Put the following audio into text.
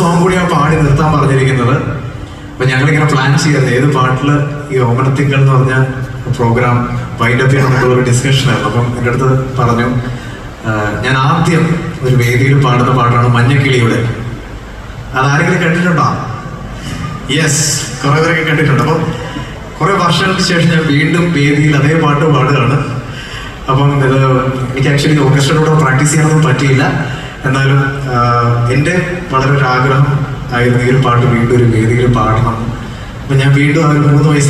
Song കൂടി ഞാൻ പാടി നിർത്താൻ പറഞ്ഞിരിക്കുന്നത്. അപ്പൊ ഞങ്ങളിങ്ങനെ പ്ലാൻ ചെയ്യുന്നത് ഏത് പാട്ടില് ഈ ഓമനത്തിങ്കൾ എന്ന് പറഞ്ഞ പ്രോഗ്രാം വൈൻഡപ്പ് ചെയ്യണമെന്നുള്ള ഒരു ഡിസ്കഷനായിരുന്നു. അപ്പം എൻ്റെ അടുത്ത് പറഞ്ഞു, ഞാൻ ആദ്യം ഒരു വേദിയിൽ പാടുന്ന പാട്ടാണ് മഞ്ഞക്കിളിയുടെ. അതാരെങ്കിലും കേട്ടിട്ടുണ്ടോ? യെസ്, കുറെ പേരൊക്കെ കേട്ടിട്ടുണ്ട്. അപ്പം കുറെ വർഷങ്ങൾക്ക് ശേഷം ഞാൻ വീണ്ടും വേദിയിൽ അതേ പാട്ട് പാടുകയാണ്. അപ്പം ഇത് എനിക്ക് ആക്ച്വലി ഓർക്കസ്ട്രയോടെ പ്രാക്ടീസ് ചെയ്യാനൊന്നും പറ്റിയില്ല. എന്നാലും എൻ്റെ വളരെ ഒരു ആഗ്രഹം ആയിരുന്നു ഈ ഒരു പാട്ട് വീണ്ടും ഒരു വേദിയിൽ പാടണം. അപ്പം ഞാൻ വീണ്ടും ആ ഒരു 3 വയസ്സിൽ